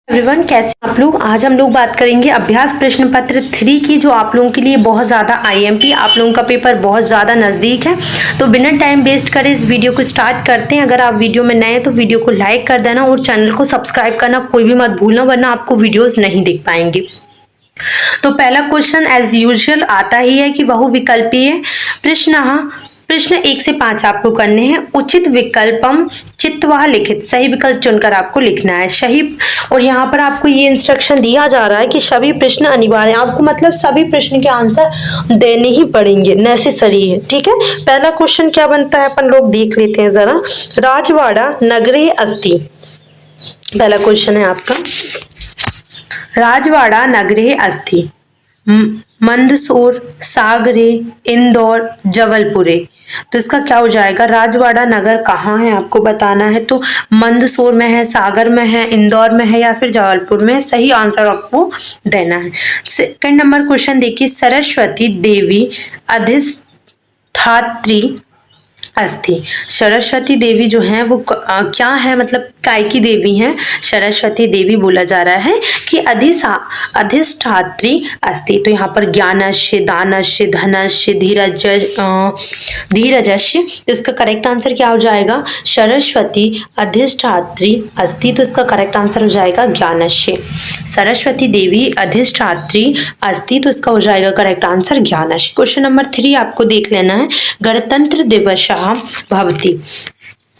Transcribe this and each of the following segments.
Everyone, कैसे हैं आप लोग। आज हम लोग बात करेंगे अभ्यास प्रश्न पत्र 3 की, जो आप लोगों के लिए बहुत ज़्यादा आईएमपी, आप लोगों का पेपर बहुत ज़्यादा नज़दीक है। तो बिना टाइम वेस्ट करे इस वीडियो को स्टार्ट करते हैं। अगर आप वीडियो में नए हैं तो वीडियो को लाइक कर देना और चैनल को सब्सक्राइब करना कोई भी मत भूलना, वरना आपको वीडियोज़ नहीं दिख पाएंगे। तो पहला क्वेश्चन एज यूजुअल आता ही है कि बहुविकल्पीय प्रश्न 1 से 5 आपको करने हैं। उचित विकल्पम चित्वा लिखित, सही विकल्प चुनकर आपको लिखना है। सही, और यहाँ पर आपको ये इंस्ट्रक्शन दिया जा रहा है कि सभी प्रश्न अनिवार्य, आपको मतलब सभी प्रश्न के आंसर देने ही पड़ेंगे, नेसेसरी है। ठीक है, पहला क्वेश्चन क्या बनता है अपन लोग देख लेते हैं जरा। राजवाड़ा नगरे अस्ति, पहला क्वेश्चन है आपका। राजवाड़ा नगरे अस्ति मंदसौर, सागरे, इंदौर, जबलपुरे। तो इसका क्या हो जाएगा, राजवाड़ा नगर कहाँ है आपको बताना है। तो मंदसौर में है, सागर में है, इंदौर में है या फिर जबलपुर में है। सही आंसर आपको देना है। सेकंड नंबर क्वेश्चन देखिए। सरस्वती देवी अधिष्ठात्री अस्थि, सरस्वती देवी जो है वो क्या है, मतलब काय की देवी हैं। सरस्वती देवी बोला जा रहा है कि अधिष्ठात्री अस्थि। तो यहाँ पर ज्ञानस्य, दानस्य, धनस्य, धीरजस्य। तो इसका करेक्ट आंसर क्या हो जाएगा, सरस्वती अधिष्ठात्री अस्थि। तो इसका करेक्ट आंसर हो जाएगा ज्ञानस्य। सरस्वती देवी अधिष्ठात्री अस्थि, तो इसका हो जाएगा करेक्ट आंसर ज्ञानस्य। क्वेश्चन नंबर 3 आपको देख लेना है। गणतंत्र दिवस भवति,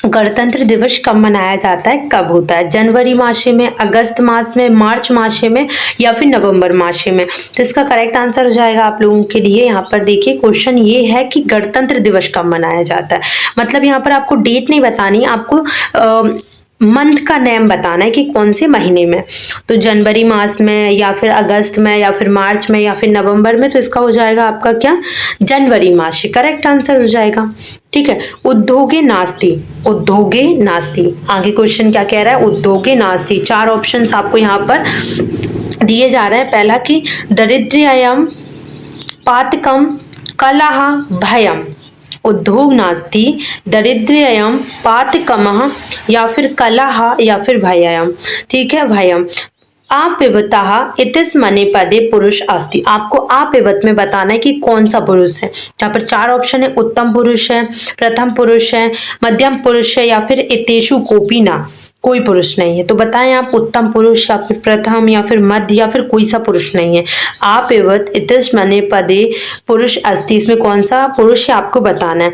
गणतंत्र दिवस कब मनाया जाता है, कब होता है। जनवरी मासे में, अगस्त मास में, मार्च मासे में या फिर नवंबर मासे में। तो इसका करेक्ट आंसर हो जाएगा आप लोगों के लिए, यहाँ पर देखिए क्वेश्चन ये है कि गणतंत्र दिवस कब मनाया जाता है। मतलब यहाँ पर आपको डेट नहीं बतानी, आपको मंथ का नेम बताना है कि कौन से महीने में। तो जनवरी मास में या फिर अगस्त में या फिर मार्च में या फिर नवंबर में। तो इसका हो जाएगा आपका क्या, जनवरी मास, करेक्ट आंसर हो जाएगा। ठीक है। उद्योगे नास्ति, उद्योगे नास्ति, आगे क्वेश्चन क्या कह रहा है, उद्योगे नास्ति। 4 ऑप्शंस आपको यहाँ पर दिए जा रहे हैं। पहला कि दरिद्र्यम, पातकम, कलह, भयम। उद्योग नास्ति, दरिद्र्यम, पातकमः या फिर कलह या फिर भयम। ठीक है, भयम। आपिवतः इतिस्मने पदे पुरुष अस्ति, आपको आपिवत में बताना है कि कौन सा पुरुष है। यहाँ पर 4 ऑप्शन है। उत्तम पुरुष है, प्रथम पुरुष है, मध्यम पुरुष है या फिर इतेषु कोपी ना, कोई पुरुष नहीं है। तो बताएं आप, उत्तम पुरुष या फिर प्रथम या फिर मध्य या फिर कोई सा पुरुष नहीं है। आपिवत इतिस्मने पदे पुरुष अस्ति, इसमें कौन सा पुरुष है आपको बताना है।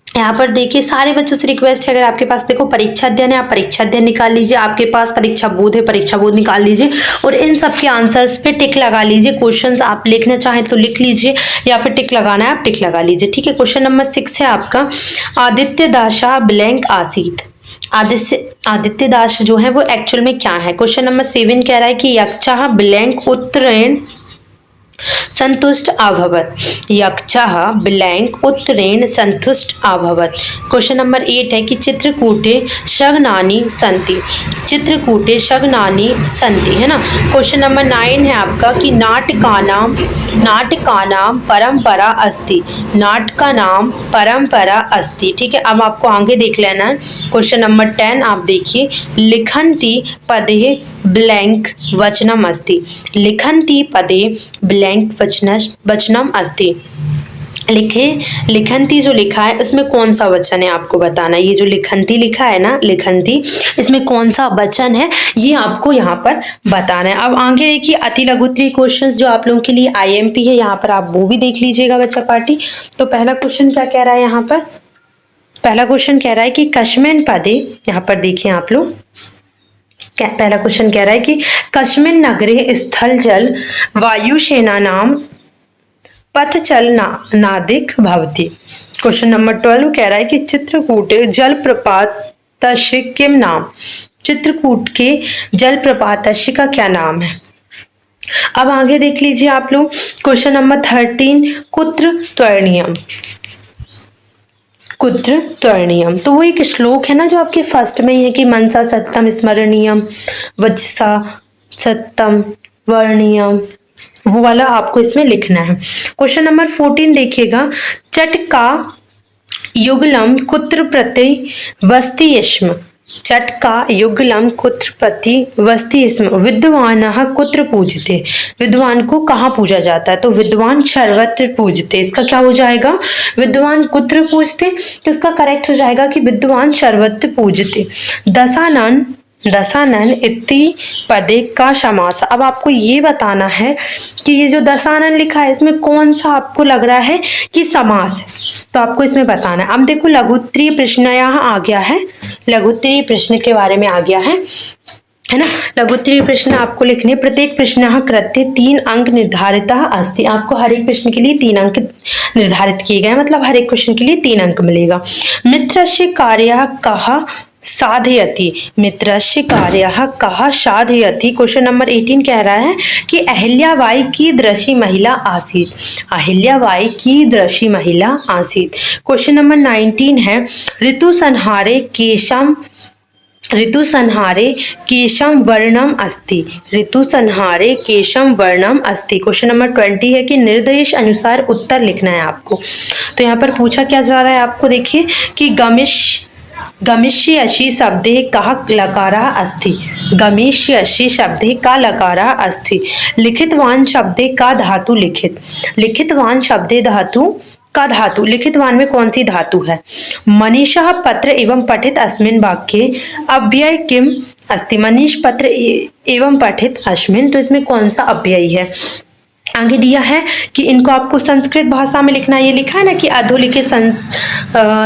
यहाँ पर देखिए सारे बच्चों से रिक्वेस्ट है, अगर आपके पास देखो परीक्षा अध्ययन है, आप परीक्षा अध्ययन निकाल लीजिए। आपके पास परीक्षा बोध है, परीक्षा बोध निकाल लीजिए और इन सब के आंसर्स पे टिक लगा लीजिए। क्वेश्चंस आप लिखना चाहें तो लिख लीजिए या फिर टिक लगाना है आप टिक लगा लीजिए। ठीक है। क्वेश्चन नंबर 6 है आपका। आदित्य दासा ब्लैंक आसीत, आदित्य दास जो है वो एक्चुअल में क्या है। क्वेश्चन नंबर 7 कह रहा है कि यक्षः ब्लैंक उत्तरेण संतुष्ट अभवत, यक्षः ब्लैंक उत्तरेण संतुष्ट अभवत। क्वेश्चन नंबर 8 है कि चित्रकूटे शगनानि सन्ति, चित्रकूटे शगनानि सन्ति, है ना। क्वेश्चन नंबर 9 है आपका कि नाटकानाम परंपरा अस्ति, नाटकानाम परंपरा अस्ति। ठीक है। अब आपको आगे देख लेना है। क्वेश्चन नंबर 10 आप देखिए। लिखन्ति पदे ब्लैंक वचनम अस्ति, लिखन्ति पदे ब्लैंक वचनम अस्ति। लिखन्ति जो लिखा है इसमें कौन सा वचन है आपको बताना है। ये जो लिखन्ति लिखा है ना, लिखन्ति, इसमें कौन सा वचन है ये आपको यहाँ पर बताना है। अब आगे देखिए अति लघुत्तरीय क्वेश्चंस जो आप लोगों के लिए आईएमपी है, यहाँ पर आप वो भी देख लीजिएगा बच्चा पार्टी। तो पहला क्वेश्चन क्या कह रहा है यहाँ पर, पहला क्वेश्चन कह रहा है कि कस्मिन् पदे, यहाँ पर देखिए आप लोग, पहला क्वेश्चन कह रहा है कि कस्मिन् नगरे स्थल जल वायुसेना नाम पथचल नादिक भवति। क्वेश्चन नंबर 12 कह रहा है कि चित्रकूटे जलप्रपातस्य किम नाम, चित्रकूट के जलप्रपातस्य का क्या नाम है। अब आगे देख लीजिए आप लोग। क्वेश्चन नंबर 13 कुत्र त्वरणीयम, कुत्र त्वरणीयम। तो वो एक श्लोक है ना जो आपके फर्स्ट में ही है कि मनसा सत्यम स्मरणीयम, वजसा सत्यम वर्णीयम, वो वाला आपको इसमें लिखना है। क्वेश्चन नंबर 14 देखिएगा। चट का युगलम कुत्र प्रति वस्ति यश्म, चटका युगलम कुत्रपति वस्ति स्म विद्वानः कुत्र पूजते। विद्वान को कहाँ पूजा जाता है? तो विद्वान सर्वत्र पूजते। इसका क्या हो जाएगा? विद्वान कुत्र पूजते, तो इसका करेक्ट हो जाएगा कि विद्वान सर्वत्र पूजते। दशानन दशानन इति पदे का समास। अब आपको ये बताना है कि ये जो दशानन लिखा है इसमें कौन सा आपको लग रहा है कि समास है, तो आपको इसमें बताना है। अब देखो लघुत्तरीय प्रश्न यहाँ आ गया है, लघुत्तरीय प्रश्न के बारे में आ गया है ना। लघुत्तरीय प्रश्न आपको लिखने, प्रत्येक प्रश्न कृत्य 3 अंक निर्धारित अस्ति। आपको हर एक प्रश्न के लिए 3 अंक निर्धारित किए गए, मतलब हर एक क्वेश्चन के लिए 3 अंक मिलेगा। मित्रस्य कार्यः कः साधयति। मित्रस्य कार्यः कः साधयति। क्वेश्चन नंबर 18 कह रहा है कि अहिल्याबाई कीदृशी महिला आसीत्। अहिल्याबाई कीदृशी महिला आसीत्। क्वेश्चन नंबर 19 है ऋतुसंहारे केशम वर्णम अस्ति। ऋतुसंहारे केशम वर्णम अस्ति। क्वेश्चन नंबर 20 है कि निर्देश अनुसार उत्तर लिखना है आपको। तो यहाँ पर पूछा क्या जा रहा है आपको, देखिए कि गमिष्यसि शब्दे कः लकारः अस्ति। गमिष्यसि शब्दे का लकारः अस्ति। लिखितवान शब्दे का धातु लिखित। लिखितवान शब्दे धातु का धातु। लिखितवान में कौन सी धातु है? मनीषः पत्र एवं पठित अस्मिन् वाक्ये अव्यय किम अस्ति। मनीष पत्र एवं पठित अस्मिन्, तो इसमें कौन सा अव्यय है? आगे दिया है कि इनको आपको संस्कृत भाषा में लिखना है। ये लिखा है ना कि अधोलिखित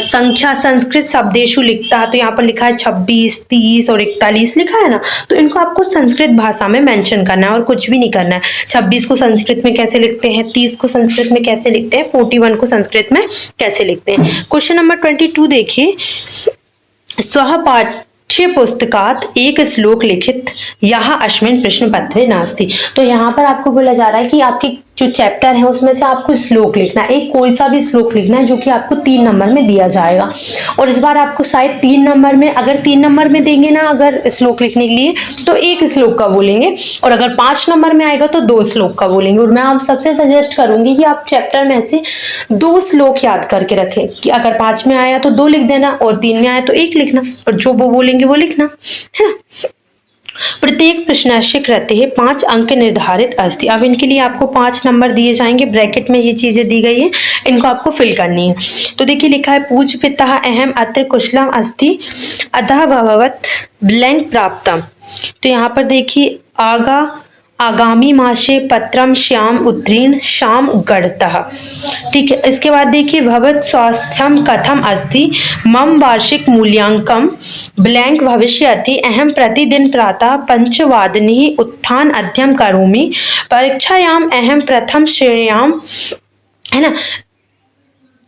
संख्या संस्कृत शब्देशु लिखता है, तो यहाँ पर लिखा है 26, 30 और 41 लिखा है ना, तो इनको आपको संस्कृत भाषा में मेंशन करना है और कुछ भी नहीं करना है। 26 को संस्कृत में कैसे लिखते हैं, 30 को संस्कृत में कैसे लिखते हैं, 41 को संस्कृत में कैसे लिखते हैं। क्वेश्चन नंबर 22 देखिए, स्वपाठ्य पुस्तकात एक श्लोक लिखित यहाँ अस्मिन् प्रश्न पत्रे नास्ति। तो यहाँ पर आपको बोला जा रहा है कि आपके जो चैप्टर है उसमें से आपको श्लोक लिखना है, एक कोई सा भी श्लोक लिखना है जो कि आपको 3 नंबर में दिया जाएगा। और इस बार आपको शायद 3 नंबर में, अगर 3 नंबर में देंगे ना अगर श्लोक लिखने के लिए, तो 1 श्लोक का बोलेंगे, और अगर 5 नंबर में आएगा तो 2 श्लोक का बोलेंगे। और मैं आप सबसे सजेस्ट करूंगी कि आप चैप्टर में से 2 श्लोक याद करके रखें, कि अगर 5 में आया तो 2 लिख देना और 3 में आया तो 1 लिखना, और जो वो बोलेंगे वो लिखना है ना। प्रत्येक प्रश्नस्य कृते 5 अंक निर्धारित अस्ति। अब इनके लिए आपको 5 नंबर दिए जाएंगे, ब्रैकेट में ये चीजें दी गई है, इनको आपको फिल करनी है। तो देखिए लिखा है पूज्य पिता अहम अत्र कुशलम अस्ति अतः भवत ब्लैंक प्राप्तम। तो यहाँ पर देखिए आगामी मासे पत्रम श्याम उत्तीर्ण शाम गढ़तः। ठीक है, इसके बाद देखिए भवत स्वास्थ्यम कथम अस्ति मम वार्षिक मूल्यांकन ब्लैंक भविष्यति अहम प्रतिदिन प्रातः 5 वादने उत्थान अध्ययन करोमि परीक्षायाम अहम प्रथम श्रेण्याम, है ना।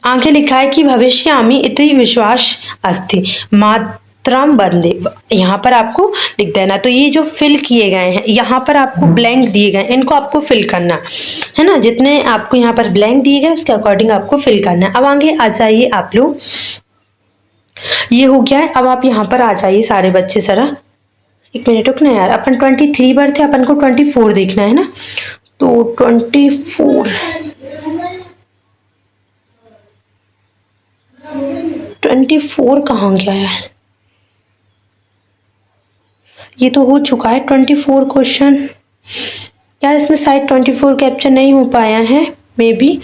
आगे लिखा है कि भविष्यामि इति विश्वास अस्ति मात्रम बंदे। यहाँ पर आपको लिख देना। तो ये जो फिल किए गए हैं, यहाँ पर आपको ब्लैंक दिए गए, इनको आपको फिल करना है ना। जितने आपको यहाँ पर ब्लैंक दिए गए उसके अकॉर्डिंग आपको फिल करना है। अब आगे आ जाइए आप लोग, ये हो गया है। अब आप यहाँ पर आ जाइए सारे बच्चे जरा, 1 मिनट रुकना यार। अपन 23 बार थे, अपन को 24 देखना है ना। तो 24 कहाँ गया यार, ये तो हो चुका है 24 क्वेश्चन यार। इसमें शायद 24 कैप्चर नहीं हो पाया है मे बी,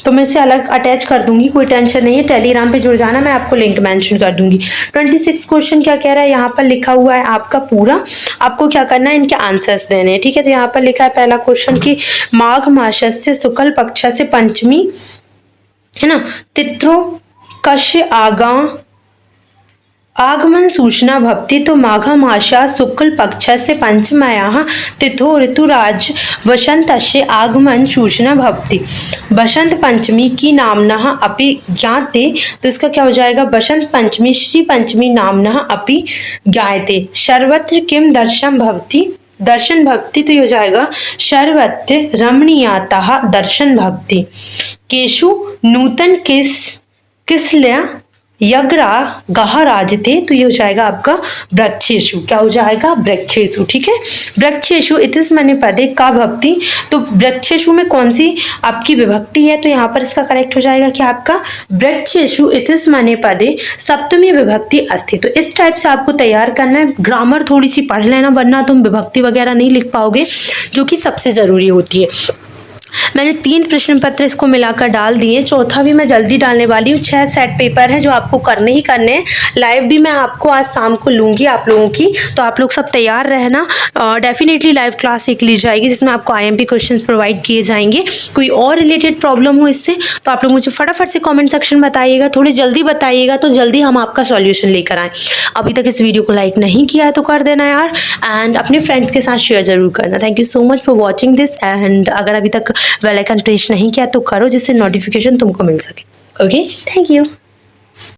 तो मैं इसे अलग अटैच कर दूंगी, कोई टेंशन नहीं है। टेलीग्राम पे जुड़ जाना, मैं आपको लिंक मेंशन कर दूंगी। 26 क्वेश्चन क्या कह रहा है, यहाँ पर लिखा हुआ है आपका पूरा, आपको क्या करना है, इनके आंसर्स देने हैं। ठीक है, तो यहाँ पर लिखा है पहला क्वेश्चन कि माघ मासस्य शुक्ल पक्ष से पंचमी, है ना, तिथ्रो कश्य आगमन सूचना भवति। तो माघ मासा शुक्ल पक्ष से पंचम्याः तिथो ऋतुराज वसंतस्य आगमन सूचना भवति। बसंत पंचमी की नाम्नः अपि ज्ञाते। तो इसका क्या हो जाएगा, बसंत पंचमी श्री पंचमी नाम्नः अपि ज्ञायते। सर्वत्र किम दर्शन भवति, दर्शन भक्ति। तो ये हो जाएगा सर्वत्र रमणीयतः दर्शन भक्ति। केशु नूतन किसल्या यज्ञरा गह राजते, तो ये हो जाएगा आपका वृक्षेषु। क्या हो जाएगा? वृक्षेषु। ठीक है, वृक्षेषु इतिस मने पदे का भक्ति, तो वृक्षेषु में कौन सी आपकी विभक्ति है? तो यहाँ पर इसका करेक्ट हो जाएगा कि आपका वृक्षेषु इतिस मने पदे सप्तमी विभक्ति अस्ति। तो इस टाइप से आपको तैयार करना है। ग्रामर थोड़ी सी पढ़ लेना, वरना तुम विभक्ति वगैरह नहीं लिख पाओगे, जो कि सबसे ज़रूरी होती है। मैंने 3 प्रश्न पत्र इसको मिलाकर डाल दिए, चौथा भी मैं जल्दी डालने वाली हूँ। 6 सेट पेपर है जो आपको करने ही करने हैं। लाइव भी मैं आपको आज शाम को लूँगी आप लोगों की, तो आप लोग सब तैयार रहना। डेफिनेटली लाइव क्लास एक ली जाएगी जिसमें आपको IMP क्वेश्चंस प्रोवाइड किए जाएंगे। कोई और रिलेटेड प्रॉब्लम हो इससे तो आप लोग मुझे फटाफट से कॉमेंट सेक्शन में बताइएगा, थोड़ी जल्दी बताइएगा तो जल्दी हम आपका सॉल्यूशन लेकर आएँ। अभी तक इस वीडियो को लाइक नहीं किया है तो कर देना यार, एंड अपने फ्रेंड्स के साथ शेयर जरूर करना। Thank you so much for watching this, and अगर अभी तक बेल आइकन प्रेस नहीं किया तो करो, जिससे नोटिफिकेशन तुमको मिल सके। Okay, thank you.